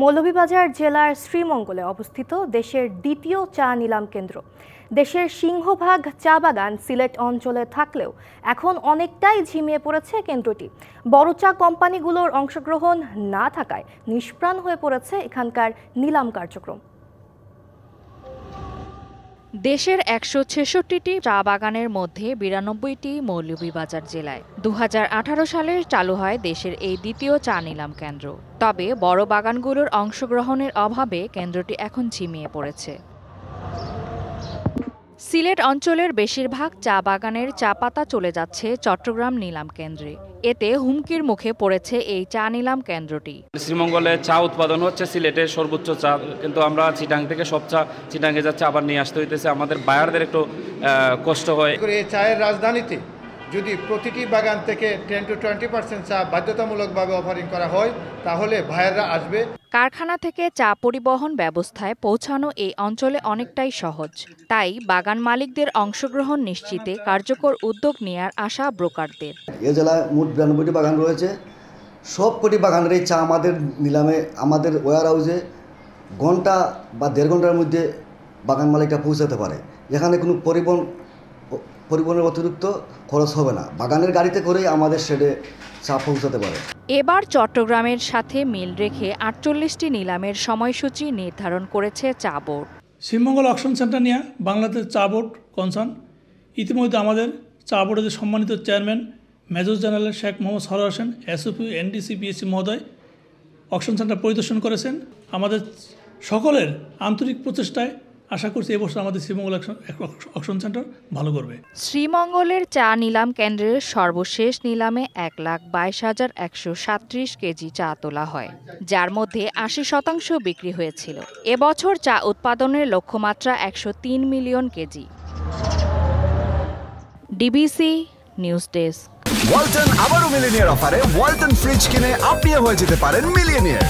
মৌলভীবাজার জেলার শ্রীমঙ্গলে অবস্থিত দেশের দ্বিতীয় চা নিলাম কেন্দ্র। দেশের সিংহভাগ চা বাগান সিলেট অঞ্চলে থাকলেও এখন অনেকটাই ঝিমিয়ে পড়েছে কেন্দ্রটি। বড় চা কোম্পানিগুলোর অংশগ্রহণ না থাকায় নিষ্প্রাণ হয়ে পড়েছে এখানকার নিলাম কার্যক্রম। দেশের ১৬৬টি চা বাগানের মধ্যে ৯২টি মৌলভীবাজার জেলায়। ২০১৮ সালে চালু হয় দেশের এই দ্বিতীয় চা নিলাম কেন্দ্র। তবে বড় বাগানগুলোর অংশগ্রহণের অভাবে কেন্দ্রটি এখন ঝিমিয়ে পড়েছে। সিলেট অঞ্চলের বেশিরভাগ চা বাগানের চা পাতা চলে যাচ্ছে চট্টগ্রাম নিলাম কেন্দ্রে। এতে হুমকির মুখে পড়েছে এই চা নিলাম কেন্দ্রটি। শ্রীমঙ্গলে চা উৎপাদন হচ্ছে সিলেটের সর্বোচ্চ চা, কিন্তু আমরা চিটাং থেকে সব চা চিটাংয়ে যাচ্ছে, আবার নিয়ে আসতে হইতেছে। আমাদের বায়ারদের একটু কষ্ট হয়। এই চায়ের রাজধানীতে যদি প্রতিটি বাগান থেকে 10 to 20% চা বাধ্যতামূলকভাবে অফারিং করা হয়, তাহলে বায়াররা আসবে। কারখানা থেকে চা পরিবহন ব্যবস্থায় পৌঁছানো এই অঞ্চলে অনেকটাই সহজ। তাই বাগান মালিকদের অংশগ্রহণ নিশ্চিতে কার্যকর উদ্যোগ নেওয়ার আশা ব্রোকারদের। এ জেলায় মোট 92টি বাগান রয়েছে। সবকটি বাগানের এই চা আমাদের নিলামে, আমাদের ওয়্যার হাউসে ঘন্টা বা 1.5 ঘন্টার মধ্যে বাগান মালিকরা পৌঁছাতে পারে। এখানে কোনো পরিবহনের অতিরিক্ত খরচ হবে না। বাগানের গাড়িতে করেই আমাদের শেডে চা পৌঁছাতে পারে। এবার চট্টগ্রামের সাথে মিল রেখে 48টি নিলামের সময়সূচি নির্ধারণ করেছে চা বোর্ড। শ্রীমঙ্গল অকশন সেন্টার নিয়ে বাংলাদেশ চা বোর্ড কনসার্ন ইতিমধ্যে আমাদের চা বোর্ডের সম্মানিত chairman major general Sheikh Mohammad Sarwar Hossain SOP NDC PSC মহোদয় অকশন সেন্টার পরিদর্শন করেছেন। আমাদের সকলের আন্তরিক প্রচেষ্টায় আশা করছি এবছর আমাদের শ্রীমঙ্গল অকশন সেন্টার ভালো করবে। শ্রীমঙ্গলের চা নিলাম কেন্দ্রের সর্বশেষ নিলামে 1,22,137 কেজি চা তোলা হয়, যার মধ্যে 80% বিক্রি হয়েছিল। এবছর চা উৎপাদনের লক্ষ্যমাত্রা 103 million KG. DBC news desk. Walton আবারও মিলিয়নিয়ার অফারে ওয়ালটন ফ্রিজ কিনে আপনিও হয়ে যেতে পারেন মিলিয়নিয়ার।